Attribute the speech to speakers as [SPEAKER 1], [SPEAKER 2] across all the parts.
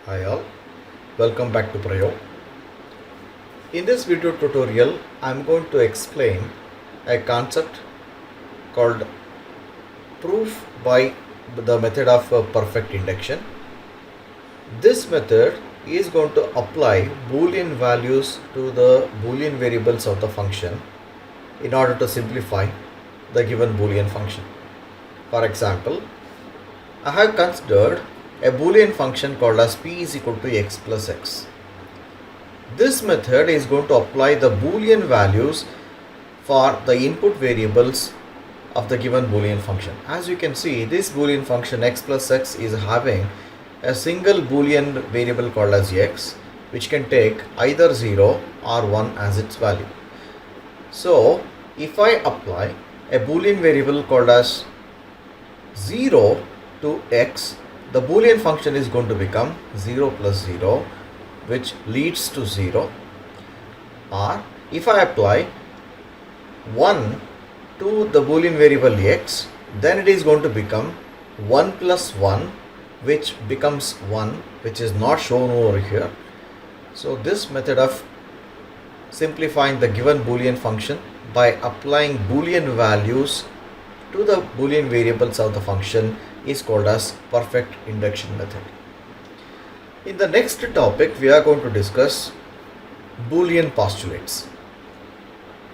[SPEAKER 1] Hi all, welcome back to Prayog. In this video tutorial, I am going to explain a concept called proof by the method of perfect induction. This method is going to apply Boolean values to the Boolean variables of the function in order to simplify the given Boolean function. For example, I have considered a Boolean function called as p is equal to x plus x. This method is going to apply the Boolean values for the input variables of the given Boolean function. As you can see, this Boolean function x plus x is having a single Boolean variable called as x, which can take either 0 or 1 as its value. So, if I apply a Boolean variable called as 0 to x, the Boolean function is going to become 0 plus 0, which leads to 0. Or if I apply 1 to the Boolean variable x, then it is going to become 1 plus 1, which becomes 1, which is not shown over here. So this method of simplifying the given Boolean function by applying Boolean values to the Boolean variables of the function is called as perfect induction method. In the next topic, we are going to discuss Boolean postulates.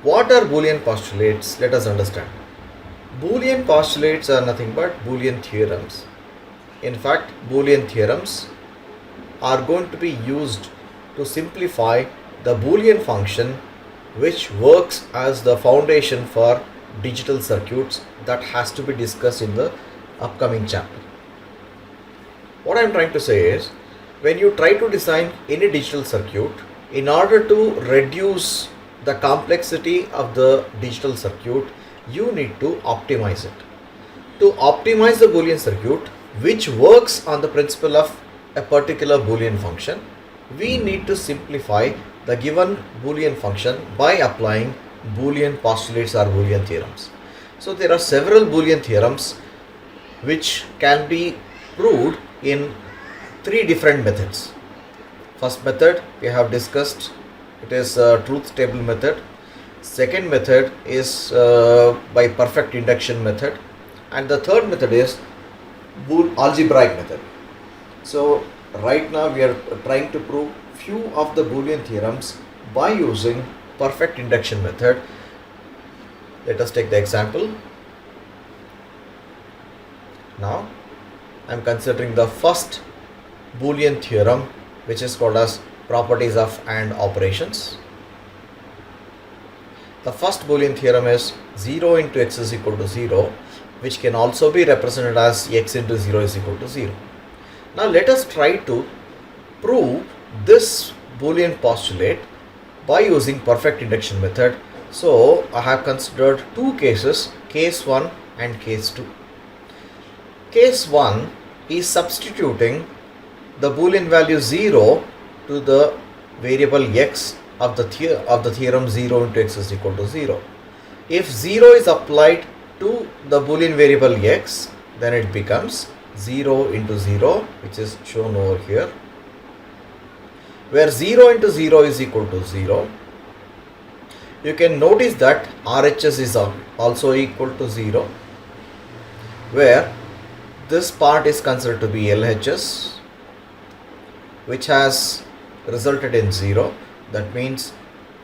[SPEAKER 1] What are Boolean postulates? Let us understand. Boolean postulates are nothing but Boolean theorems. In fact, Boolean theorems are going to be used to simplify the Boolean function, which works as the foundation for digital circuits that has to be discussed in the upcoming chapter. What I am trying to say is, when you try to design any digital circuit, in order to reduce the complexity of the digital circuit, you need to optimize it. To optimize the Boolean circuit, which works on the principle of a particular Boolean function, we need to simplify the given Boolean function by applying Boolean postulates or Boolean theorems. So there are several Boolean theorems which can be proved in three different methods. First method we have discussed, it is truth table method. Second method is by perfect induction method, and the third method is algebraic method. So right now we are trying to prove few of the Boolean theorems by using perfect induction method. Let us take the example. Now I am considering the first Boolean theorem, which is called as properties of AND operations. The first Boolean theorem is 0 into x is equal to 0, which can also be represented as x into 0 is equal to 0. Now let us try to prove this Boolean postulate by using perfect induction method. So I have considered two cases, case 1 and case 2. Case 1 is substituting the Boolean value 0 to the variable x of the theorem 0 into x is equal to 0. If 0 is applied to the Boolean variable x, then it becomes 0 into 0, which is shown over here, where 0 into 0 is equal to 0. You can notice that RHS is also equal to 0, where this part is considered to be LHS, which has resulted in 0. That means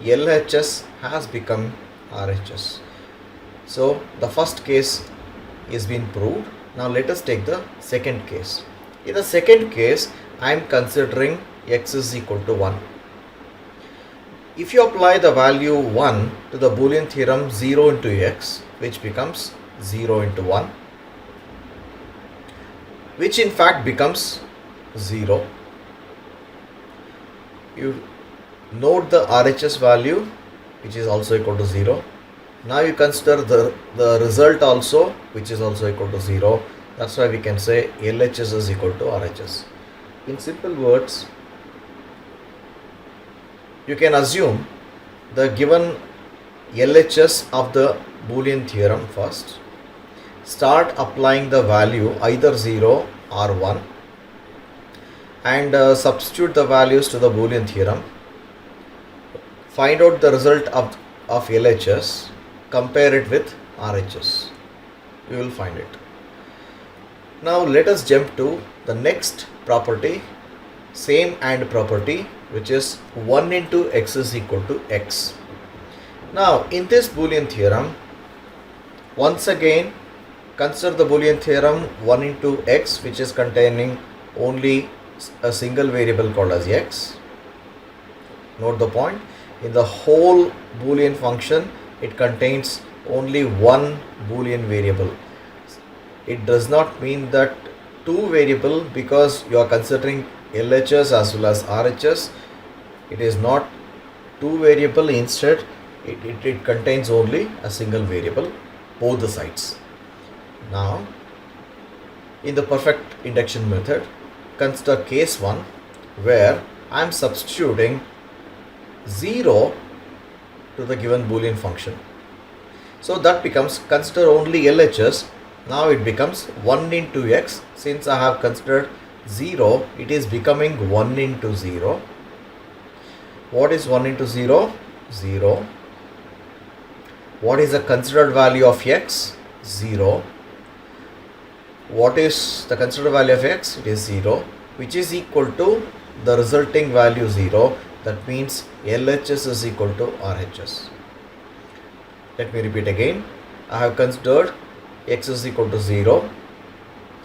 [SPEAKER 1] LHS has become RHS. So the first case is being proved. Now let us take the second case. In the second case, I am considering x is equal to 1. If you apply the value 1 to the Boolean theorem 0 into x, which becomes 0 into 1, which in fact becomes 0. You note the RHS value, which is also equal to 0. Now you consider the result also, which is also equal to 0. That's why we can say LHS is equal to RHS. In simple words, you can assume the given LHS of the Boolean theorem first. Start applying the value either 0 or 1, and substitute the values to the Boolean theorem. Find out the result of LHS, compare it with RHS. You will find it. Now let us jump to the next property, same AND property, which is 1 into x is equal to x. Now in this Boolean theorem, once again consider the Boolean theorem 1 into x, which is containing only a single variable called as x. Note the point, in the whole Boolean function it contains only one Boolean variable. It does not mean that two variable, because you are considering LHS as well as RHS. It is not two variable, instead it contains only a single variable, both the sides. Now in the perfect induction method, consider case 1 where I am substituting 0 to the given Boolean function. So that becomes, consider only LHS, now it becomes 1 into x. Since I have considered 0, it is becoming 1 into 0. What is 1 into 0? 0. What is the considered value of x? 0. What is the considered value of x? It is 0, which is equal to the resulting value 0. That means LHS is equal to RHS. Let me repeat again. I have considered x is equal to 0,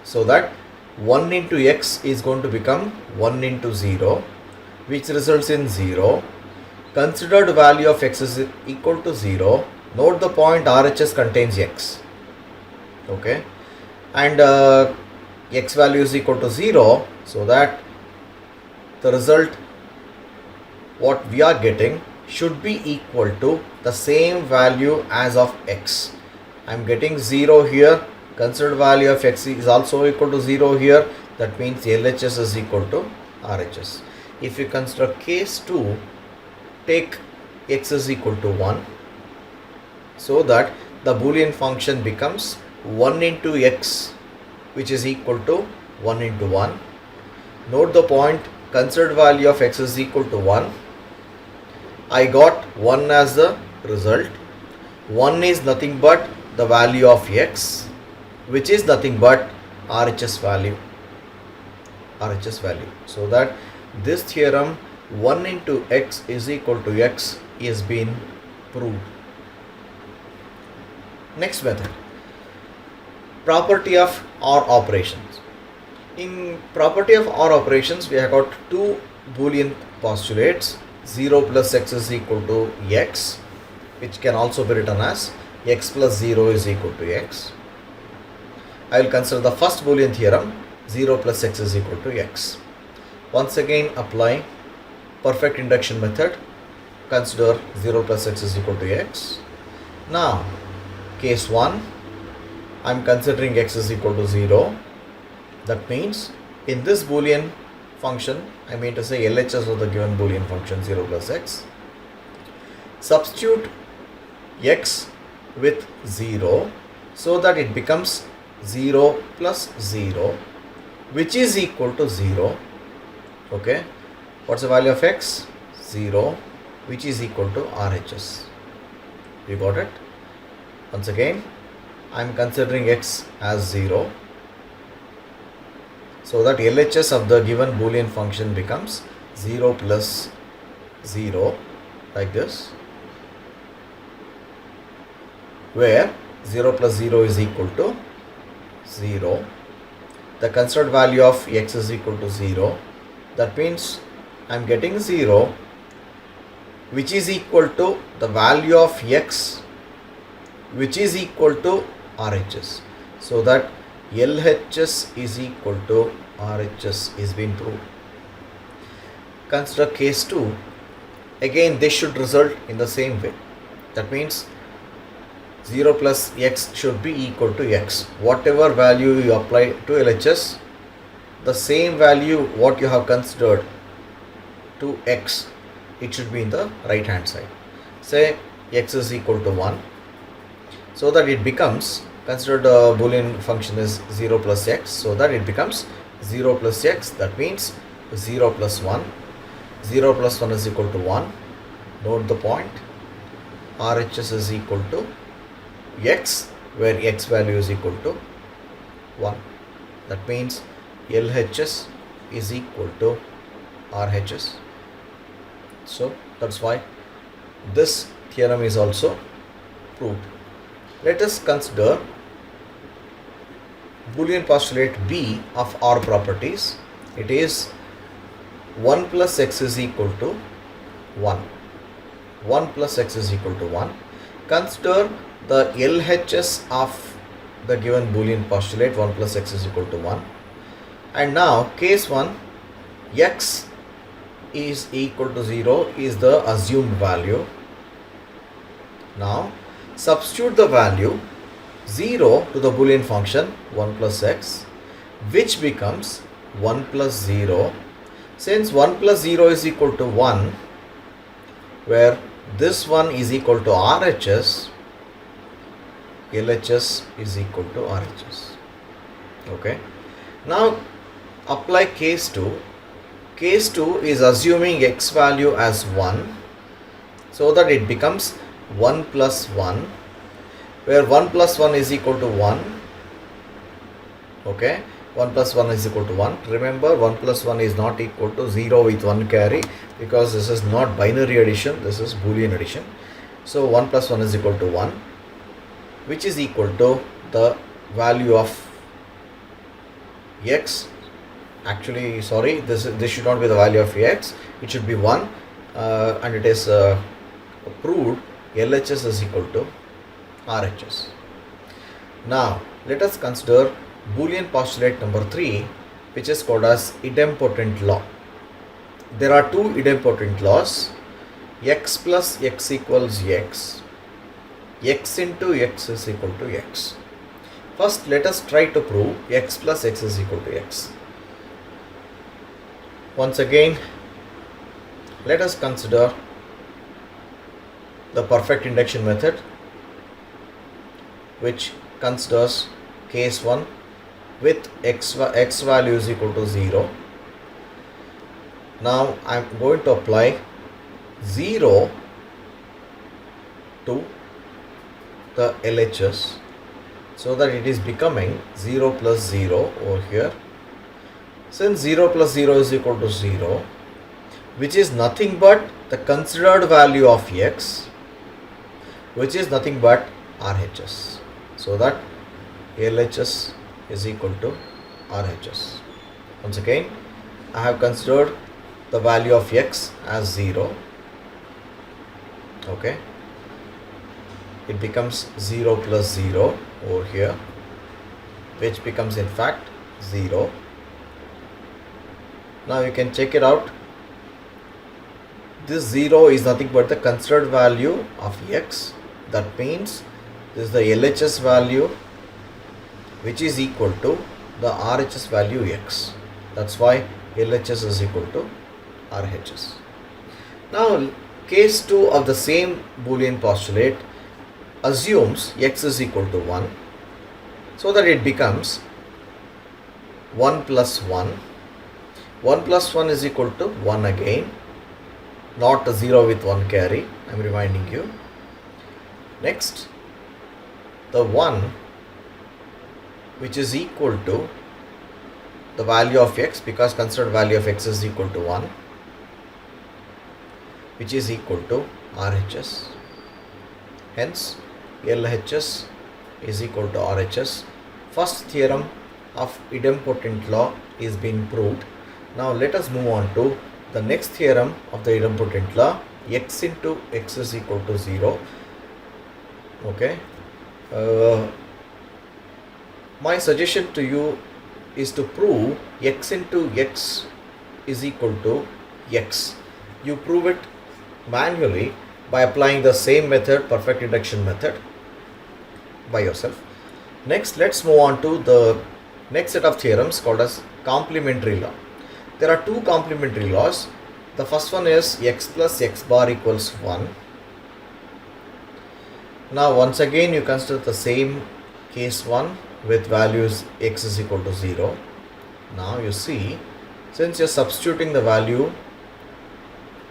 [SPEAKER 1] so that 1 into x is going to become 1 into 0, which results in 0. Considered value of x is equal to 0. Note the point, RHS contains x. Okay, and x value is equal to 0, so that the result what we are getting should be equal to the same value as of x. I am getting 0 here, considered value of x is also equal to 0 here. That means LHS is equal to RHS. If you consider case 2, take x is equal to 1, so that the Boolean function becomes 1 into x, which is equal to 1 into 1. Note the point, considered value of x is equal to 1. I got 1 as the result. 1 is nothing but the value of x, which is nothing but RHS value. So that this theorem 1 into x is equal to x is been proved. Next method, property of OR operations. In property of OR operations, we have got two Boolean postulates, 0 plus x is equal to x, which can also be written as x plus 0 is equal to x. I will consider the first Boolean theorem, 0 plus x is equal to x. Once again apply perfect induction method, consider 0 plus x is equal to x. Now case 1, I am considering x is equal to 0. That means in this Boolean function, I mean to say LHS of the given Boolean function 0 plus x, substitute x with 0, so that it becomes 0 plus 0, which is equal to 0. Okay, what's the value of x? 0, which is equal to RHS. You got it? Once again, I am considering x as 0, so that LHS of the given Boolean function becomes 0 plus 0, like this, where 0 plus 0 is equal to 0. The considered value of x is equal to 0. That means I am getting 0, which is equal to the value of x, which is equal to RHS. So that LHS is equal to RHS is being proved. Consider case 2. Again, this should result in the same way. That means 0 plus x should be equal to x. Whatever value you apply to LHS, the same value what you have considered to x, it should be in the right hand side. Say x is equal to 1, so that it becomes, consider the Boolean function is 0 plus x, so that it becomes 0 plus x. That means 0 plus 1. 0 plus 1 is equal to 1. Note the point. RHS is equal to x, where x value is equal to 1. That means LHS is equal to RHS. So that's why this theorem is also proved. Let us consider Boolean postulate B of R properties. It is 1 plus x is equal to 1. 1 plus x is equal to 1. Consider the LHS of the given Boolean postulate 1 plus x is equal to 1. And now case 1, x is equal to 0 is the assumed value. Now substitute the value 0 to the Boolean function 1 plus x, which becomes 1 plus 0. Since 1 plus 0 is equal to 1, where this one is equal to RHS, LHS is equal to RHS. Okay. Now apply case 2. Case 2 is assuming x value as 1, so that it becomes 1 plus 1, where 1 plus 1 is equal to 1. Okay. 1 plus 1 is equal to 1. Remember, 1 plus 1 is not equal to 0 with 1 carry, because this is not binary addition, this is Boolean addition. So 1 plus 1 is equal to 1, which is equal to the value of x. Actually, sorry, this should not be the value of x, it should be 1, and it is proved LHS is equal to RHS. Now let us consider Boolean postulate number 3, which is called as idempotent law. There are two idempotent laws: x plus x equals x, x into x is equal to x. First, let us try to prove x plus x is equal to x. Once again, let us consider the perfect induction method, which considers case 1 with x value is equal to 0. Now I am going to apply 0 to the LHS, so that it is becoming 0 plus 0 over here. Since 0 plus 0 is equal to 0, which is nothing but the considered value of x, which is nothing but RHS, so that LHS is equal to RHS. Once again, I have considered the value of x as 0. Okay, it becomes 0 plus 0 over here, which becomes in fact 0. Now you can check it out. This 0 is nothing but the considered value of x. That means this is the LHS value, which is equal to the RHS value x. That's why LHS is equal to RHS. Now case 2 of the same Boolean postulate assumes x is equal to 1, so that it becomes 1 plus 1. 1 plus 1 is equal to 1 again, not a 0 with 1 carry, I am reminding you. Next, the 1 which is equal to the value of x, because considered value of x is equal to 1, which is equal to RHS. Hence LHS is equal to RHS. First theorem of idempotent law is being proved. Now let us move on to the next theorem of the idempotent law: x into x is equal to 0. Okay. My suggestion to you is to prove x into x is equal to x. You prove it manually by applying the same method, perfect induction method, by yourself. Next, let's move on to the next set of theorems called as complementary law. There are two complementary laws. The first one is x plus x bar equals 1. Now once again you consider the same case 1 with values x is equal to 0. Now you see Since you're substituting the value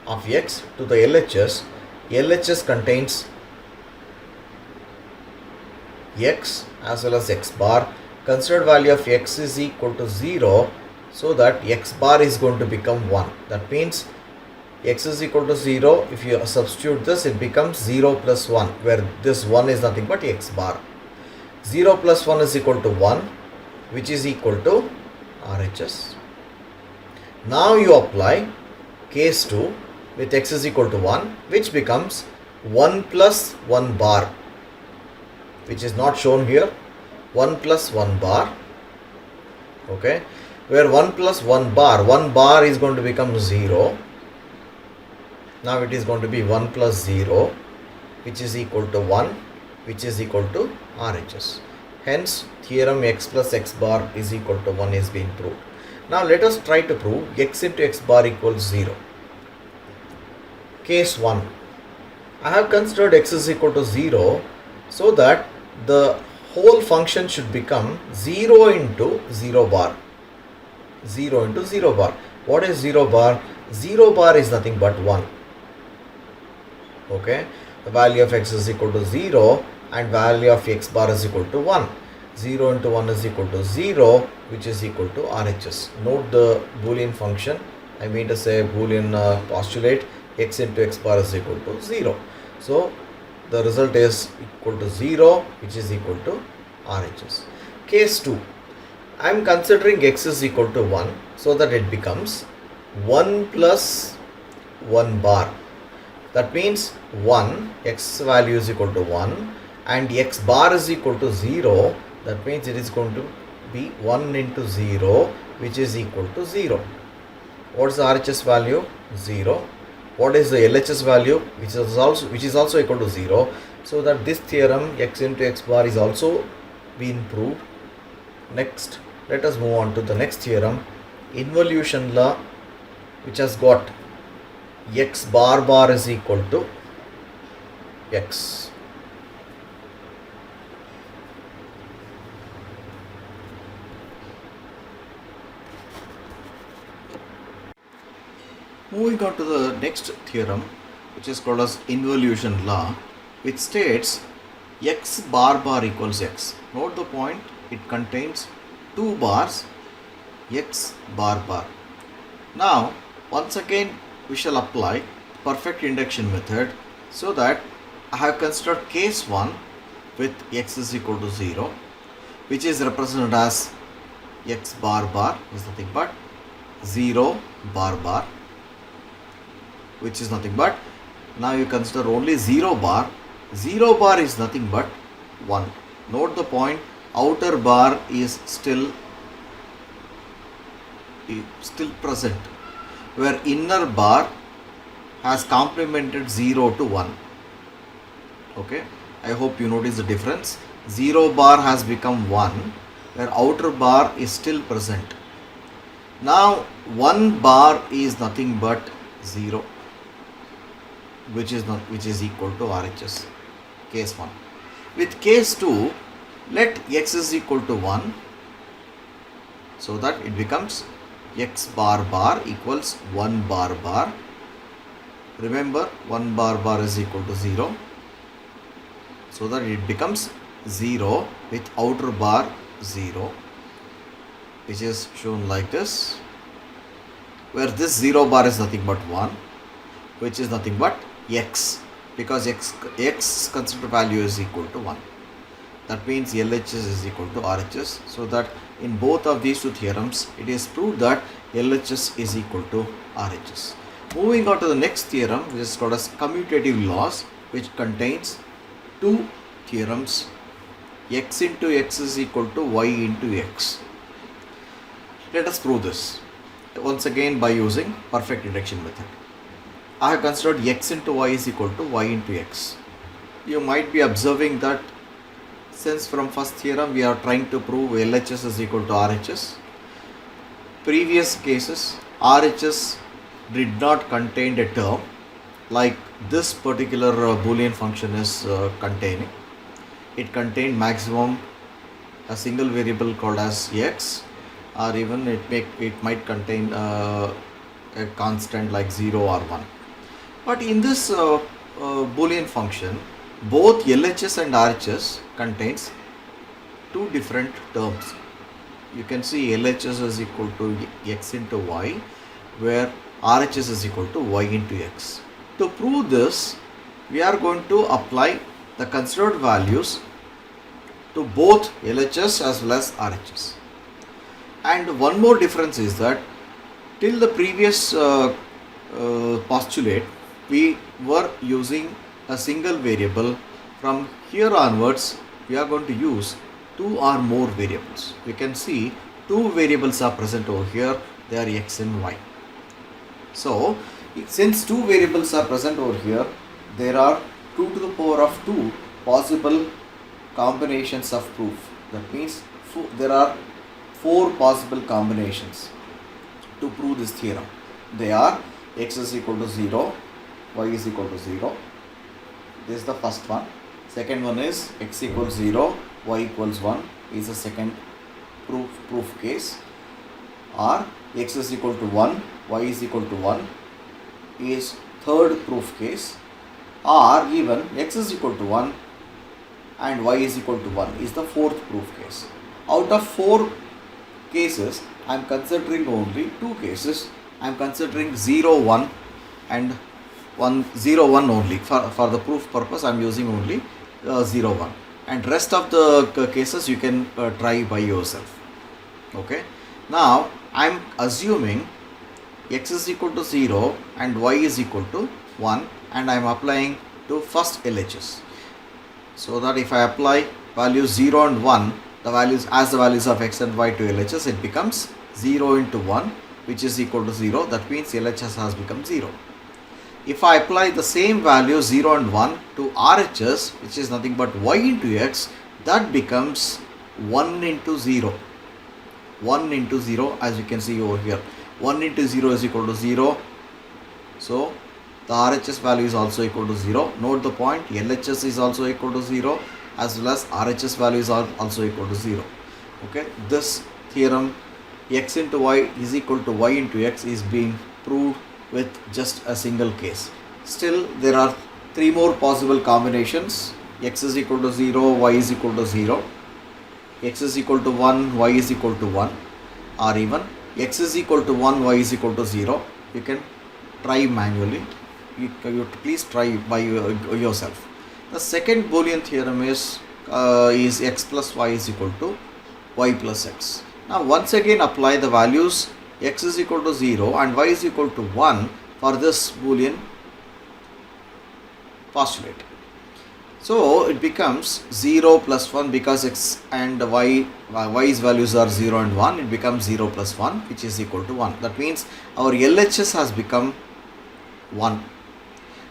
[SPEAKER 1] of x to the LHS contains x as well as x bar. Considered value of x is equal to 0, so that x bar is going to become 1. That means x is equal to 0. If you substitute this, it becomes 0 plus 1, where this 1 is nothing but x bar. 0 plus 1 is equal to 1, which is equal to RHS. Now you apply case 2 with x is equal to 1, which becomes 1 plus 1 bar, which is not shown here. 1 plus 1 bar, okay, where 1 plus 1 bar is going to become 0. Now it is going to be 1 plus 0, which is equal to 1, which is equal to RHS. Hence, theorem x plus x bar is equal to 1 is being proved. Now let us try to prove x into x bar equals 0. Case 1. I have considered x is equal to 0, so that the whole function should become 0 into 0 bar. 0 into 0 bar. What is 0 bar? 0 bar is nothing but 1. Okay. The value of x is equal to 0 and value of x bar is equal to 1. 0 into 1 is equal to 0, which is equal to RHS. Note the Boolean function. I mean to say Boolean postulate x into x bar is equal to 0. So the result is equal to 0, which is equal to RHS. Case 2. I am considering x is equal to 1, so that it becomes 1 plus 1 bar. That means 1, x value is equal to 1 and x bar is equal to 0. That means it is going to be 1 into 0, which is equal to 0. What is the RHS value? 0. What is the LHS value? Which is also equal to 0. So that this theorem x into x bar is also been proved. Next, let us move on to the next theorem, involution law, which has got x bar is equal to x. Moving on to the next theorem, which is called as involution law, which states x bar equals x. Note the point, it contains 2 bars, x bar. Now, once again, we shall apply perfect induction method, so that I have considered case 1 with x is equal to 0, which is represented as x bar is nothing but 0 bar, which is nothing but, now you consider only 0 bar. 0 bar is nothing but 1. Note the point, outer bar is still present, where inner bar has complemented 0 to 1. Okay, I hope you notice the difference. 0 bar has become 1, where outer bar is still present. Now 1 bar is nothing but 0, which is equal to RHS. Case 1. With case 2, let x is equal to 1, so that it becomes x bar equals 1 bar. Remember, 1 bar is equal to 0, so that it becomes 0 with outer bar 0, which is shown like this, where this 0 bar is nothing but 1, which is nothing but x, because x considered value is equal to 1. That means LHS is equal to RHS. So that in both of these two theorems, it is proved that LHS is equal to RHS. Moving on to the next theorem, which is called as commutative laws, which contains 2 theorems, x into x is equal to y into x. Let us prove this once again by using perfect induction method. I have considered x into y is equal to y into x. You might be observing that since from first theorem we are trying to prove LHS is equal to RHS. Previous cases, RHS did not contain a term like this particular Boolean function is containing. It contained maximum a single variable called as x or even it might contain a constant like 0 or 1. But in this Boolean function, both LHS and RHS contains two different terms. You can see LHS is equal to x into y, where RHS is equal to y into x. To prove this, we are going to apply the considered values to both LHS as well as RHS. And one more difference is that till the previous postulate, we were using a single variable. From here onwards, we are going to use two or more variables. We can see two variables are present over here. They are x and y. So, since two variables are present over here, there are 2 to the power of 2 possible combinations of proof. That means there are 4 possible combinations to prove this theorem. They are x is equal to 0, y is equal to 0. This is the first one. Second one is x equals 0, y equals 1 is the second proof case. Or x is equal to 1, y is equal to 1 is third proof case. Or even x is equal to 1 and y is equal to 1 is the fourth proof case. Out of 4 cases, I am considering only 2 cases. I am considering 0, 1 and 0, 1 only. For the proof purpose, I am using only 0, 1. And rest of the cases you can try by yourself. Okay. Now, I am assuming x is equal to 0 and y is equal to 1, and I am applying to first LHS. So that if I apply values 0 and 1, the values of x and y to LHS, it becomes 0 into 1, which is equal to 0. That means LHS has become 0. If I apply the same value 0 and 1 to RHS, which is nothing but y into x, that becomes 1 into 0. 1 into 0, as you can see over here. 1 into 0 is equal to 0. So, the RHS value is also equal to 0. Note the point, LHS is also equal to 0, as well as RHS values are also equal to 0. Okay, this theorem x into y is equal to y into x is being proved with just a single case. Still, there are 3 more possible combinations. X is equal to 0, y is equal to 0, x is equal to 1, y is equal to 1, or even x is equal to 1, y is equal to 0. You can try manually. You please try by yourself. The second Boolean theorem is x plus y is equal to y plus x. Now once again apply the values x is equal to 0 and y is equal to 1 for this Boolean postulate. So it becomes 0 plus 1, because x and y's values are 0 and 1, it becomes 0 plus 1, which is equal to 1. That means our LHS has become 1.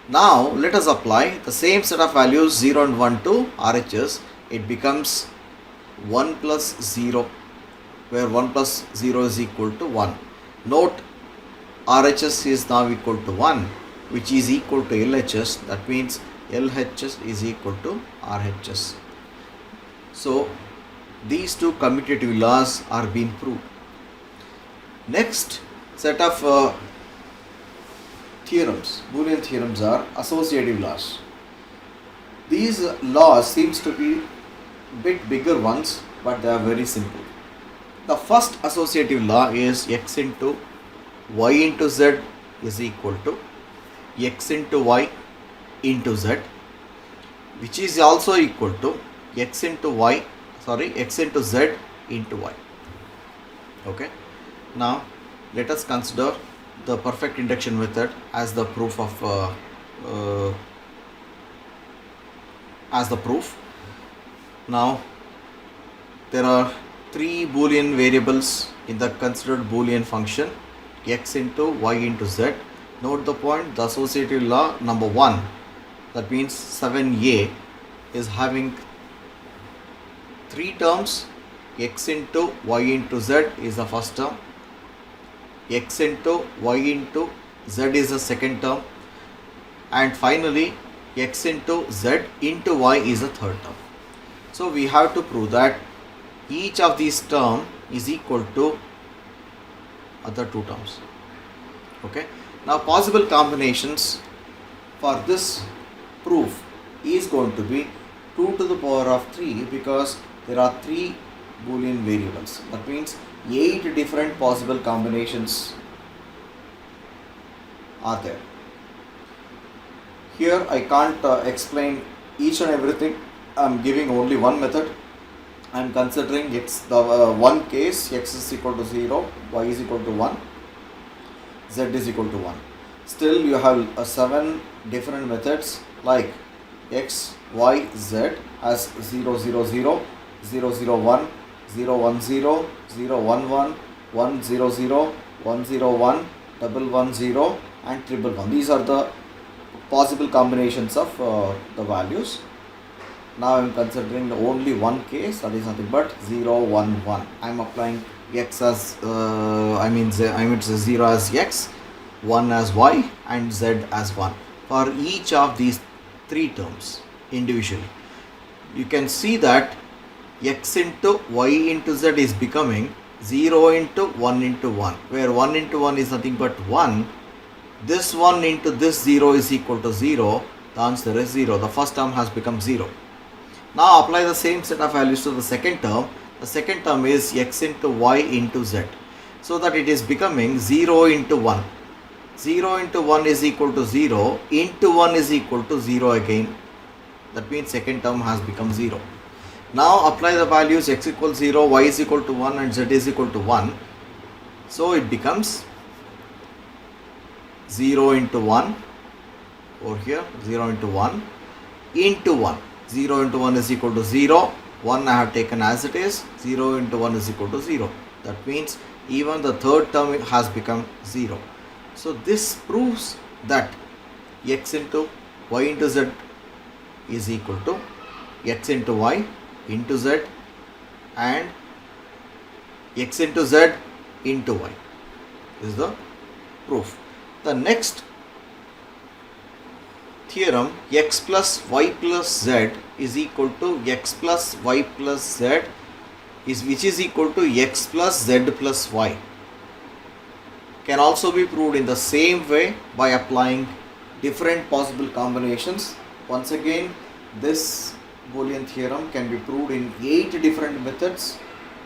[SPEAKER 1] Now let us apply the same set of values 0 and 1 to RHS. It becomes 1 plus 0, where 1 plus 0 is equal to 1. Note, RHS is now equal to 1, which is equal to LHS. That means LHS is equal to RHS. So these two commutative laws are being proved. Next set of theorems, Boolean theorems, are associative laws. These laws seems to be bit bigger ones, but they are very simple. The first associative law is x into y into z is equal to x into y into z, which is also equal to x into z into y. Okay. Now let us consider the perfect induction method as the proof of Now there are 3 Boolean variables in the considered Boolean function, x into y into z. Note the point, the associative law number 1, that means 7a, is having 3 terms. X into y into z is the first term, x into y into z is the second term, and finally x into z into y is the third term. So we have to prove that each of these terms is equal to other two terms. Okay. Now possible combinations for this proof is going to be 2 to the power of 3 because there are 3 Boolean variables. That means 8 different possible combinations are there. Here I can't explain each and everything. I am giving only one method. I am considering one case x is equal to 0, y is equal to 1, z is equal to 1. Still you have 7 different methods like x, y, z as 0, 0, 0, 0, 0, 1, 0, 1, 0, 0, 1, 1, 1, 0, 0, 1, 0, 1, double 1, 0 and triple 1. These are the possible combinations of the values. Now I am considering only one case, that is nothing but 0, 1, 1. I am applying x as it's 0 as x, 1 as y and z as 1 for each of these 3 terms individually. You can see that x into y into z is becoming 0 into 1 into 1, where 1 into 1 is nothing but 1. This 1 into this 0 is equal to 0. The answer is 0. The first term has become 0. Now apply the same set of values to the second term. The second term is x into y into z. So that it is becoming 0 into 1. 0 into 1 is equal to 0. Into 1 is equal to 0 again. That means second term has become 0. Now apply the values x equals 0, y is equal to 1 and z is equal to 1. So it becomes 0 into 1 over here, 0 into 1 into 1. 0 into 1 is equal to 0. 1 I have taken as it is. 0 into 1 is equal to 0. That means even the third term has become 0. So this proves that x into y into z is equal to x into y into z and x into z into y. This is the proof. The next theorem, x plus y plus z is equal to x plus y plus z which is equal to x plus z plus y, can also be proved in the same way by applying different possible combinations. Once again, this Boolean theorem can be proved in 8 different methods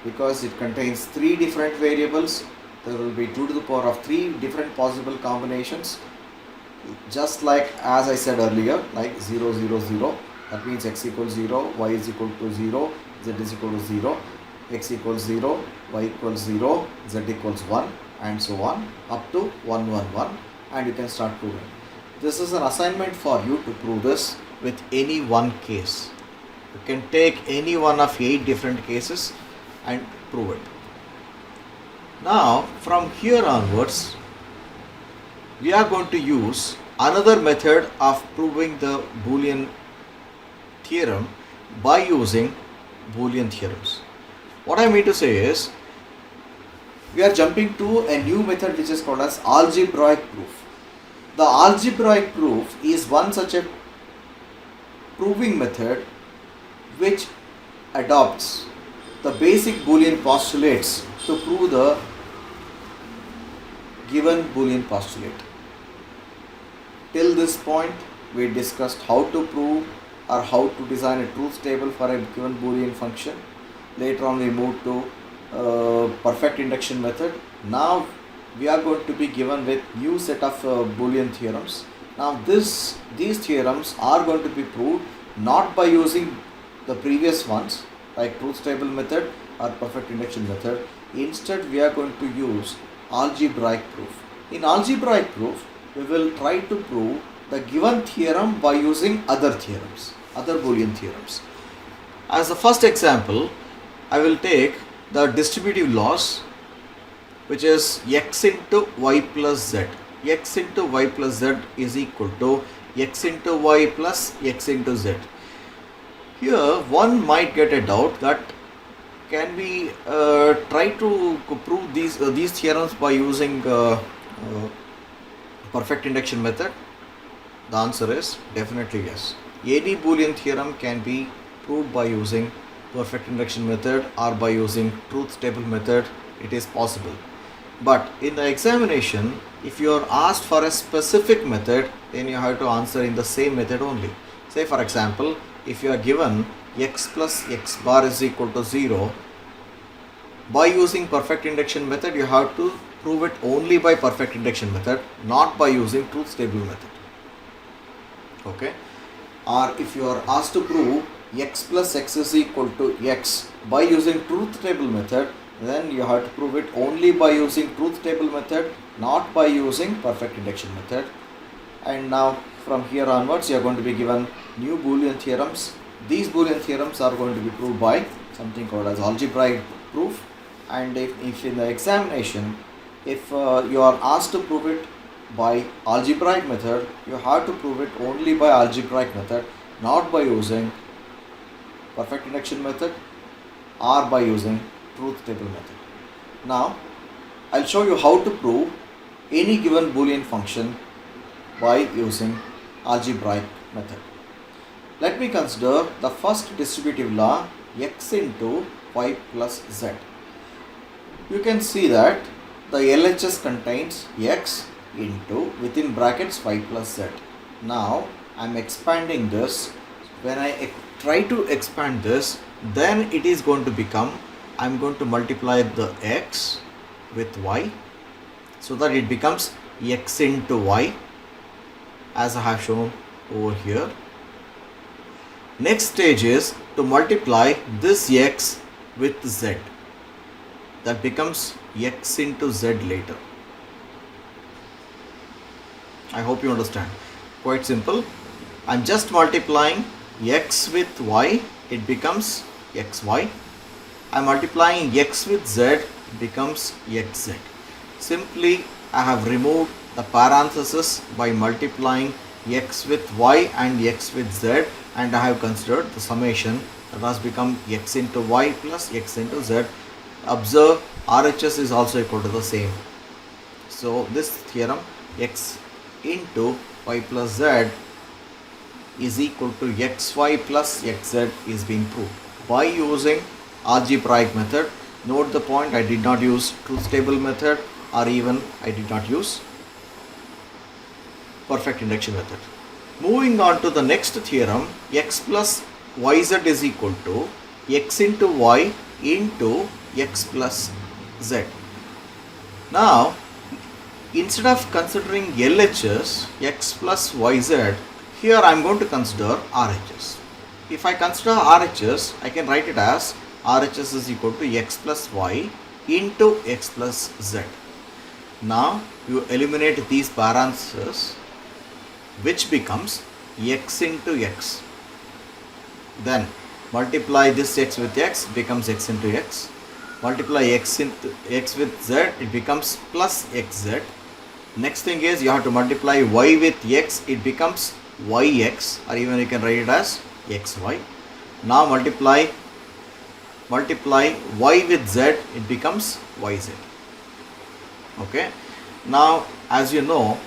[SPEAKER 1] because it contains 3 different variables. There will be 2 to the power of 3 different possible combinations, just like as I said earlier, like 0, 0, 0. That means x equals 0, y is equal to 0, z is equal to 0, x equals 0, y equals 0, z equals 1 and so on up to 1, 1, 1, and you can start proving. This is an assignment for you to prove this with any one case. You can take any one of 8 different cases and prove it. Now from here onwards, we are going to use another method of proving the Boolean theorem by using Boolean theorems. What I mean to say is, we are jumping to a new method which is called as algebraic proof. The algebraic proof is one such a proving method which adopts the basic Boolean postulates to prove the given Boolean postulate. Till this point, we discussed how to prove or how to design a truth table for a given Boolean function. Later on, we moved to perfect induction method. Now we are going to be given with new set of Boolean theorems. Now these theorems are going to be proved not by using the previous ones like truth table method or perfect induction method. Instead, we are going to use algebraic proof. In algebraic proof, we will try to prove the given theorem by using other theorems, other Boolean theorems. As the first example, I will take the distributive laws, which is x into y plus z. X into y plus z is equal to x into y plus x into z. Here one might get a doubt that can we try to prove these theorems by using perfect induction method? The answer is definitely yes. Any Boolean theorem can be proved by using perfect induction method or by using truth table method. It is possible. But in the examination, if you are asked for a specific method, then you have to answer in the same method only. Say for example, if you are given x plus x bar is equal to 0, by using perfect induction method, you have to prove it only by perfect induction method, not by using truth table method. Okay? Or if you are asked to prove x plus x is equal to x by using truth table method, then you have to prove it only by using truth table method, not by using perfect induction method. And now from here onwards, you are going to be given new Boolean theorems. These Boolean theorems are going to be proved by something called as algebraic proof. And if in the examination, if you are asked to prove it by algebraic method, you have to prove it only by algebraic method, not by using perfect induction method or by using truth table method. Now I'll show you how to prove any given Boolean function by using algebraic method. Let me consider the first distributive law, x into y plus z. You can see that the LHS contains x into within brackets y plus z. Now I am expanding this. When I try to expand this, then it is going to become, I am going to multiply the x with y so that it becomes x into y, as I have shown over here. Next stage is to multiply this x with z. That becomes x into z later. I hope you understand. Quite simple. I am just multiplying x with y, it becomes xy. I am multiplying x with z, it becomes xz. Simply I have removed the parenthesis by multiplying x with y and x with z, and I have considered the summation that has become x into y plus x into z. Observe, RHS is also equal to the same. So this theorem, x into y plus z is equal to xy plus xz, is being proved by using algebraic method. Note the point, I did not use truth table method, or even I did not use perfect induction method. Moving on to the next theorem, x plus yz is equal to x into y into x plus z. Now instead of considering LHS, x plus yz, here I am going to consider RHS. If I consider RHS, I can write it as RHS is equal to x plus y into x plus z. Now you eliminate these parentheses, which becomes x into x. Then multiply this x with x, becomes x into x. Multiply x into x with z, it becomes plus xz. Next thing is you have to multiply y with x, it becomes yx, or even you can write it as xy. Now multiply y with z, it becomes yz. Okay. Now as you know,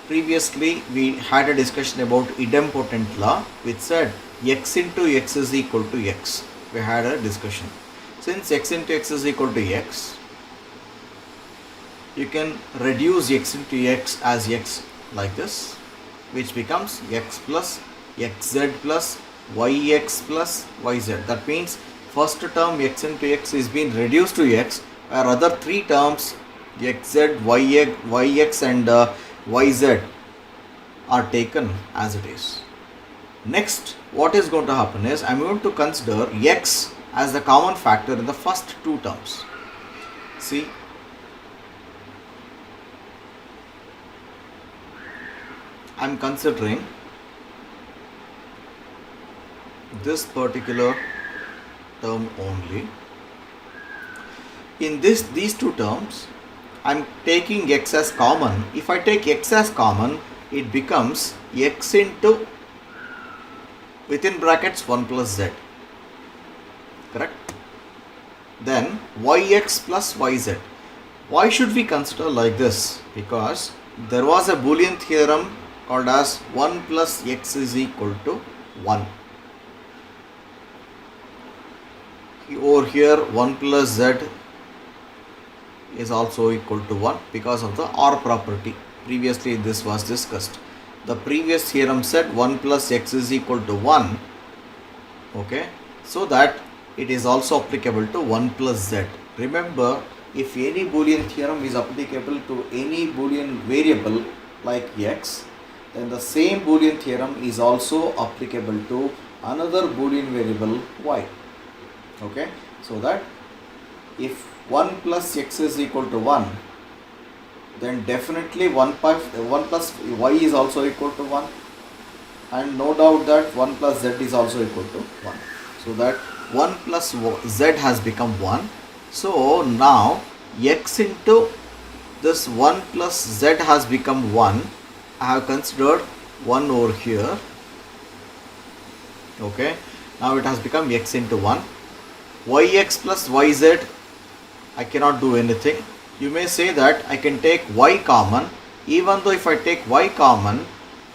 [SPEAKER 1] previously we had a discussion about idempotent law, which said x into x is equal to x. We had a discussion. Since x into x is equal to x, you can reduce x into x as x like this, which becomes x plus xz plus yx plus yz. That means first term x into x is being reduced to x, where other three terms xz, yx and yz are taken as it is. Next, what is going to happen is I am going to consider x as the common factor in the first two terms. See, I am considering this particular term only. In these two terms, I am taking x as common. If I take x as common, it becomes x into within brackets 1 plus z. Correct? Then yx plus yz. Why should we consider like this? Because there was a Boolean theorem called as 1 plus x is equal to 1. Over here 1 plus z is also equal to 1 because of the OR property. Previously this was discussed. The previous theorem said 1 plus x is equal to 1. Okay, so that it is also applicable to 1 plus z. Remember, if any Boolean theorem is applicable to any Boolean variable like x, then the same Boolean theorem is also applicable to another Boolean variable y. Okay, so that if 1 plus x is equal to 1, then definitely 1 plus y is also equal to 1, and no doubt that 1 plus z is also equal to 1. So that 1 plus z has become 1. So now x into this 1 plus z has become 1. I have considered 1 over here. Okay, now it has become x into 1. Yx plus yz, I cannot do anything. You may say that I can take y common. Even though if I take y common,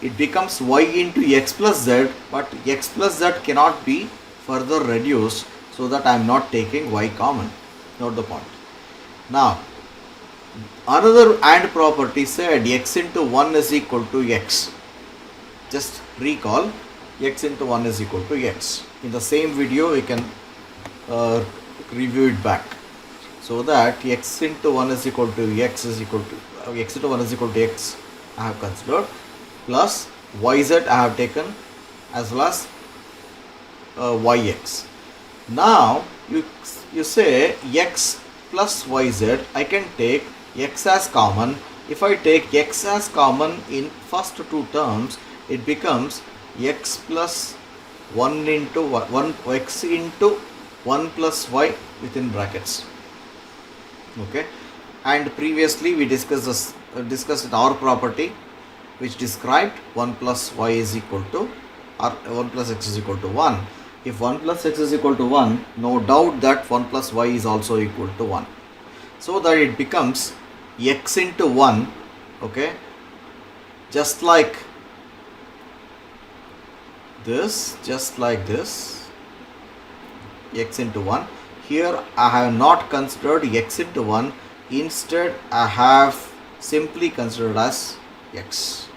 [SPEAKER 1] it becomes y into x plus z, but x plus z cannot be further reduced, so that I am not taking y common. Note the point. Now, another AND property said x into 1 is equal to x. Just recall, x into 1 is equal to x. In the same video, you can review it back. So that x into 1 is equal to x is equal to x into 1 is equal to x I have considered, plus yz I have taken, as well as yx. Now you say x plus yz, I can take x as common. If I take x as common in first two terms, it becomes x plus 1 into 1 x into 1 plus y within brackets. Okay, and previously we discussed our property, which described 1 plus y is equal to, or 1 plus x is equal to 1. If 1 plus x is equal to 1, no doubt that 1 plus y is also equal to 1. So that it becomes x into 1, okay, just like this, x into 1. Here I have not considered x into 1, instead I have simply considered as x.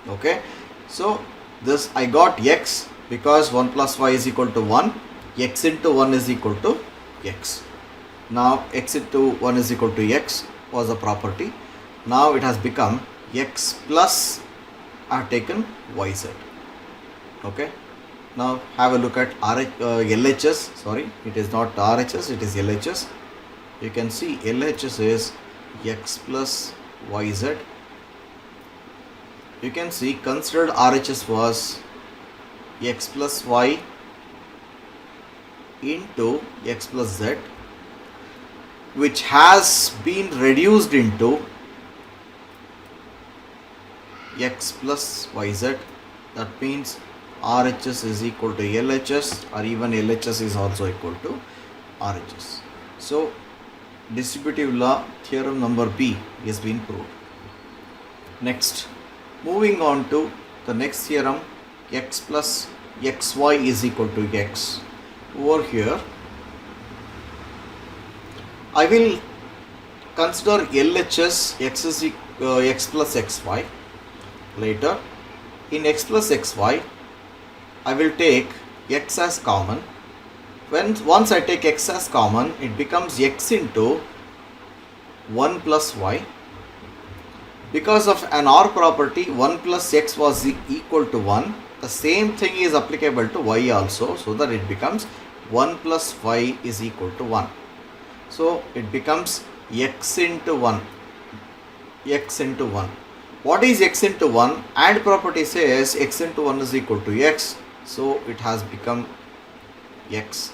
[SPEAKER 1] Okay, so this I got x because 1 plus y is equal to 1, x into 1 is equal to x. Now x into 1 is equal to x was a property. Now it has become x plus I have taken yz. Okay, now have a look at LHS. Sorry, it is not RHS, it is LHS. You can see LHS is x plus yz. You can see considered RHS was x plus y into x plus z, which has been reduced into x plus yz. That means RHS is equal to LHS, or even LHS is also equal to RHS. So distributive law theorem number B is being proved. Next, moving on to the next theorem, x plus xy is equal to x. Over here I will consider LHS x plus xy. Later, in x plus xy, I will take x as common. Once I take x as common, it becomes x into 1 plus y. Because of an OR property, 1 plus x was equal to 1. The same thing is applicable to y also, so that it becomes 1 plus y is equal to 1. So it becomes x into 1. X into 1. What is x into 1? AND property says x into 1 is equal to x. So it has become x.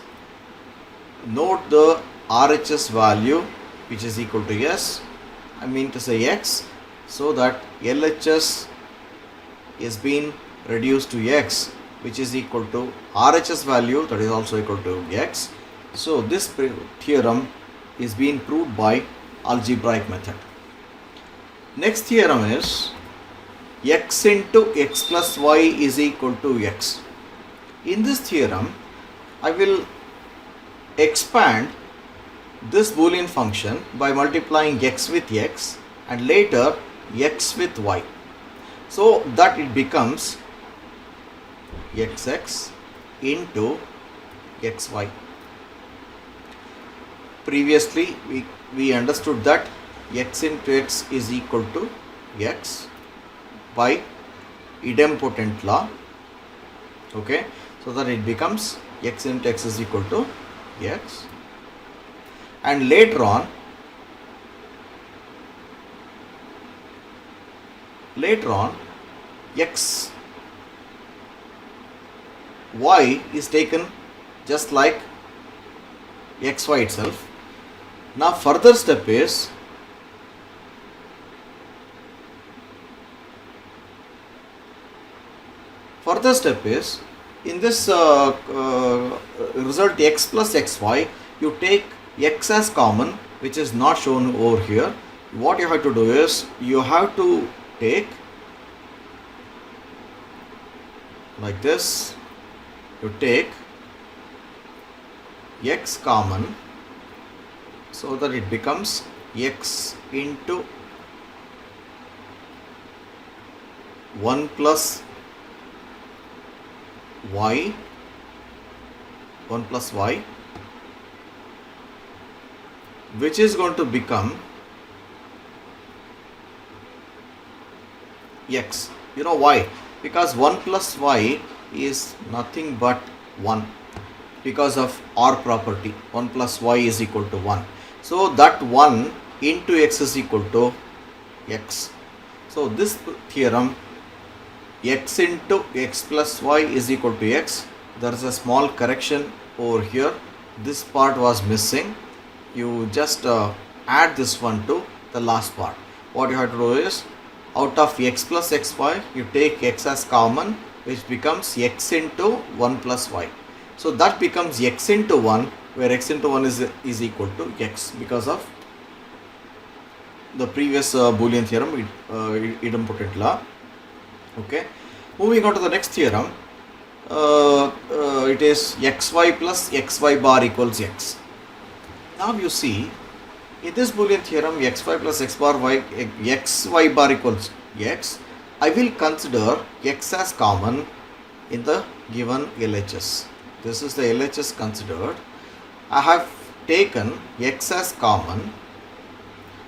[SPEAKER 1] Note the RHS value, which is equal to s. I mean to say x. So that LHS is being reduced to x, which is equal to RHS value, that is also equal to x. So this theorem is being proved by algebraic method. Next theorem is x into x plus y is equal to x. In this theorem, I will expand this Boolean function by multiplying x with x and later x with y, so that it becomes xx into xy. Previously we understood that x into x is equal to x by idempotent law. Okay, so that it becomes x into x is equal to x, and later on x y is taken just like xy itself. Now further step is in this result x plus xy, you take x as common, which is not shown over here. What you have to do is you have to take like this, you take x common so that it becomes x into 1 plus y, which is going to become x. You know why? Because 1 plus y is nothing but 1 because of OR property. 1 plus y is equal to 1. So that 1 into x is equal to x. So this theorem, x into x plus y is equal to x. There is a small correction over here. This part was missing. You just add this one to the last part. What you have to do is, out of x plus xy, you take x as common, which becomes x into 1 plus y. So that becomes x into 1, where x into 1 is equal to x because of the previous Boolean theorem, idempotent law. Okay, moving on to the next theorem, it is xy plus xy bar equals x. Now you see, in this Boolean theorem, xy plus xy bar equals x, I will consider x as common in the given LHS. This is the LHS considered. I have taken x as common,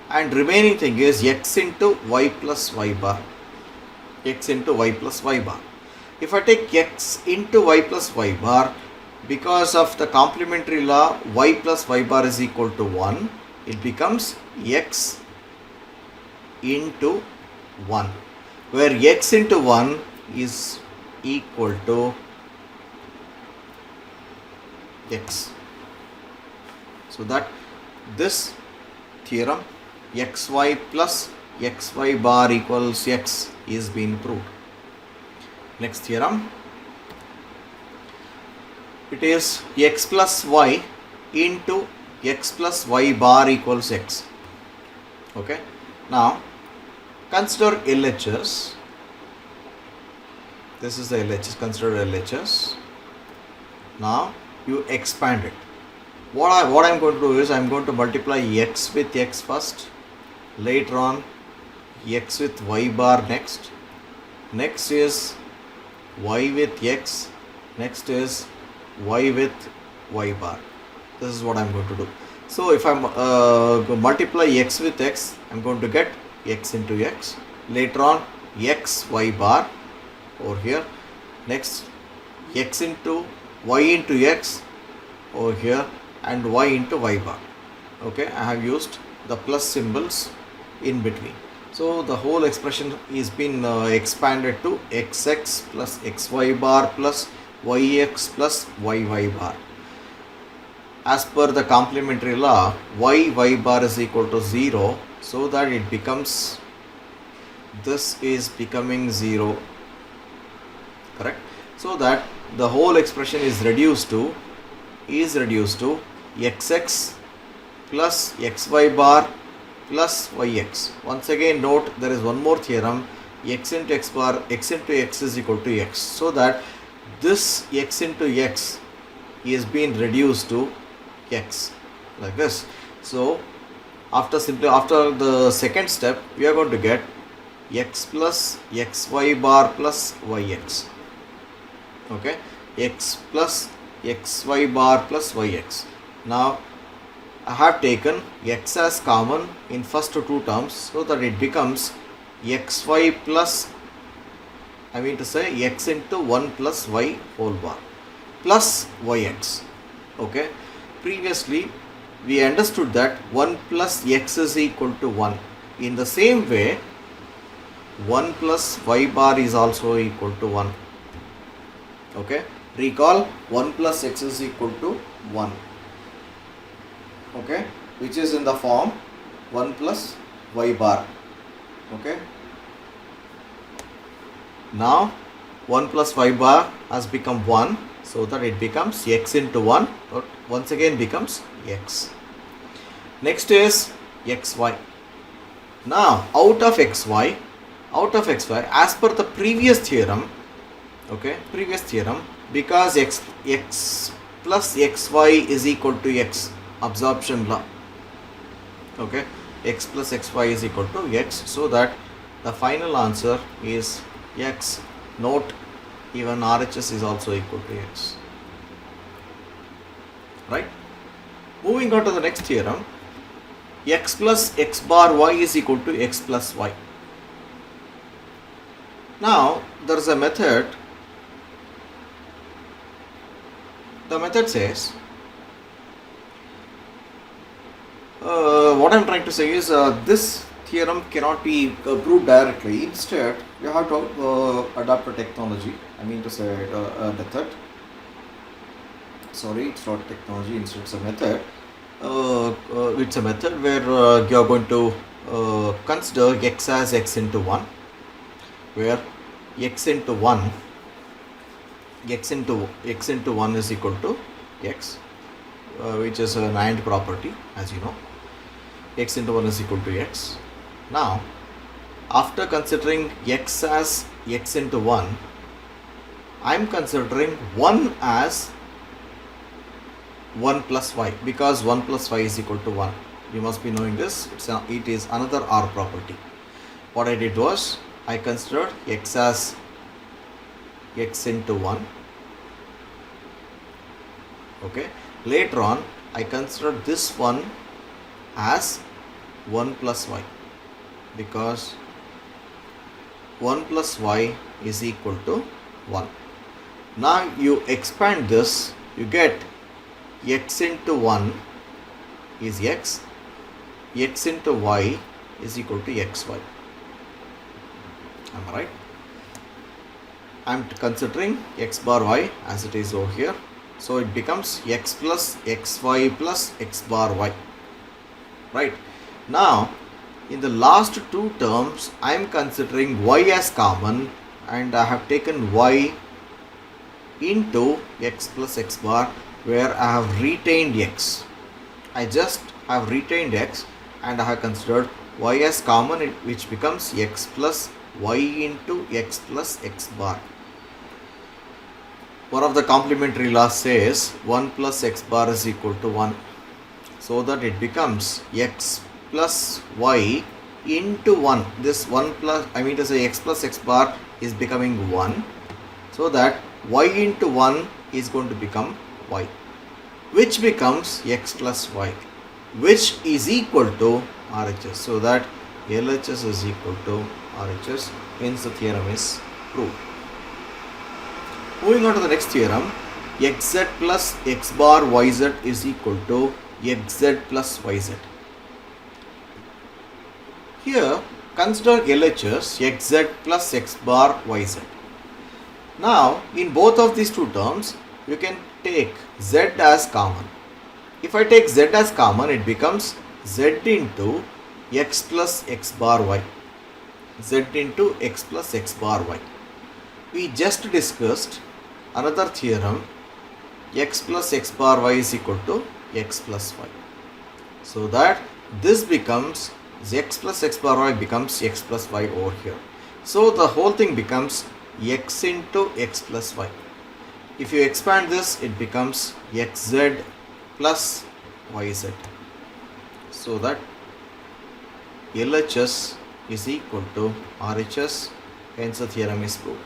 [SPEAKER 1] and remaining thing is x into y plus y bar. X into y plus y bar. If I take x into y plus y bar, because of the complementary law, y plus y bar is equal to 1, it becomes x into 1, where x into 1 is equal to x. So that this theorem, xy plus xy bar equals x, is being proved. Next theorem, it is x plus y into x plus y bar equals x. Okay, now consider LHS. This is the LHS, consider LHS. Now you expand it. What I am going to do is, I am going to multiply x with x first, later on x with y bar next is y with x, next is y with y bar. This is what I am going to do. So if I multiply x with x, I am going to get x into x, later on x y bar over here, next x into y into x over here, and y into y bar. Okay, I have used the plus symbols in between. So the whole expression is been expanded to xx plus xy bar plus yx plus yy bar. As per the complementary law, y bar is equal to 0, so that it becomes, this is becoming 0, correct? So that the whole expression is reduced to xx plus xy bar plus yx. Once again note, there is one more theorem, x into x bar, x into x is equal to x, so that this x into x is being reduced to x like this. So after the second step, we are going to get x plus xy bar plus yx. Okay, x plus xy bar plus yx. Now I have taken x as common in first two terms, so that it becomes xy plus, I mean to say x into 1 plus y whole bar plus yx. Okay, previously we understood that 1 plus x is equal to 1. In the same way, 1 plus y bar is also equal to 1. Okay, recall 1 plus x is equal to 1. Okay, which is in the form 1 plus y bar. Okay, now 1 plus y bar has become 1, so that it becomes x into 1, but once again becomes x. Next is xy. Now out of xy, as per the previous theorem, okay, because x plus xy is equal to x, absorption law. Okay, x plus xy is equal to x, so that the final answer is x. Note, even RHS is also equal to x. Right? Moving on to the next theorem, x plus x bar y is equal to x plus y. Now there is a method. The method says, what I am trying to say is, this theorem cannot be proved directly. Instead, you have to adopt a technology. I mean to say a method. Sorry, it's not technology. Instead, it's a method. It's a method where you are going to consider x as x into 1, where x into 1 is equal to x, which is an AND property, as you know. X into 1 is equal to x. Now, after considering x as x into 1, I am considering 1 as 1 plus y, because 1 plus y is equal to 1. You must be knowing this. It is another R property. What I did was, I considered x as x into 1. Okay. Later on, I considered this one as 1 plus y, because 1 plus y is equal to 1. Now you expand this, you get x into 1 is x into y is equal to xy. Am I right? I am considering x bar y as it is over here. So it becomes x plus xy plus x bar y. Right. Now, in the last two terms, I am considering y as common, and I have taken y into x plus x bar, where I have retained x. I just have retained x, and I have considered y as common, which becomes x plus y into x plus x bar. One of the complementary laws says 1 plus x bar is equal to 1, so that it becomes x plus y into 1. This 1 plus, I mean to say x plus x bar is becoming 1, so that y into 1 is going to become y, which becomes x plus y, which is equal to RHS, so that LHS is equal to RHS. Hence the theorem is proved. Moving on to the next theorem, xz plus x bar yz is equal to xz plus yz. Here, consider LHS xz plus x bar yz. Now, in both of these two terms, you can take z as common. If I take z as common, it becomes z into x plus x bar y. Z into x plus x bar y. We just discussed another theorem, x plus x bar y is equal to x plus y. So that this becomes x plus x bar y becomes x plus y over here. So the whole thing becomes x into x plus y. If you expand this, it becomes xz plus yz. so that LHS is equal to RHS, hence the theorem is proved.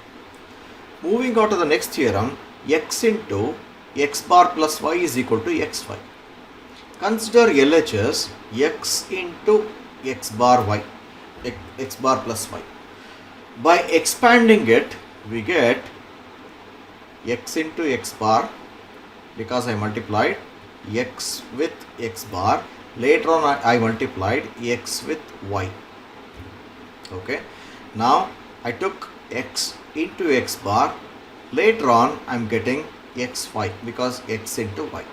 [SPEAKER 1] Moving on to the next theorem, x into x bar plus y is equal to xy. Consider LHS x into x bar y, x bar plus y. By expanding it, we get x into x bar, because I multiplied x with x bar. Later on I multiplied x with y. Okay. Now I took x into x bar. Later on I am getting xy because x into y.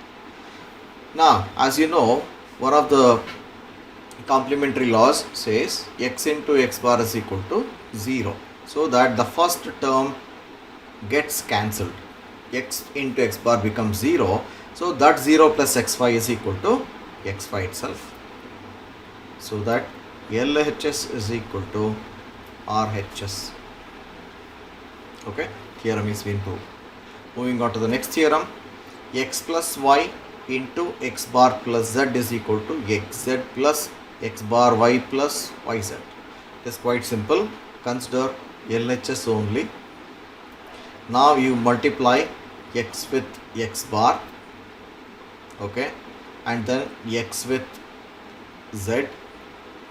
[SPEAKER 1] Now as you know, one of the complementary laws says x into x bar is equal to 0. So that the first term gets cancelled. X into x bar becomes 0. So that 0 plus xy is equal to xy itself. So that LHS is equal to RHS. Okay, theorem is being proved. Moving on to the next theorem, x plus y into x bar plus z is equal to xz plus x bar y plus yz. It is quite simple. Consider LHS only. Now you multiply x with x bar, okay, and then x with z,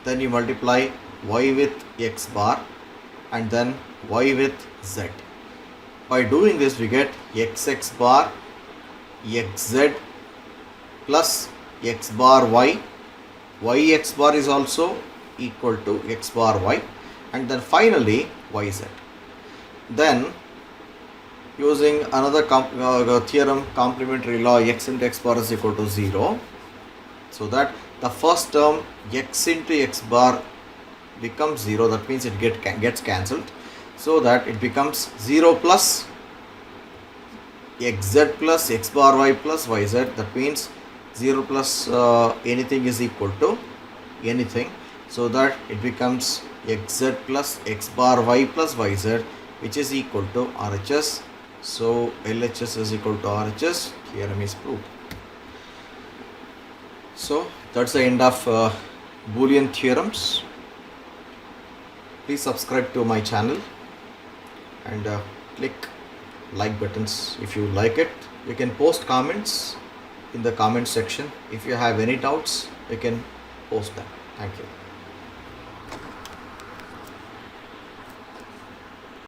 [SPEAKER 1] then you multiply y with x bar and then y with z. By doing this we get xx bar xz plus x bar y, yx bar is also equal to x bar y, and then finally yz. Then using another theorem, complementary law, x into x bar is equal to 0, so that the first term x into x bar becomes 0, that means it gets cancelled, so that it becomes 0 plus xz plus x bar y plus yz, that means 0 plus anything is equal to anything, so that it becomes xz plus x bar y plus yz, which is equal to RHS. So LHS is equal to RHS, theorem is proved. So that's the end of Boolean theorems. Please subscribe to my channel and click like buttons if you like it. You can post comments in the comment section. If you have any doubts, you can post them. Thank you.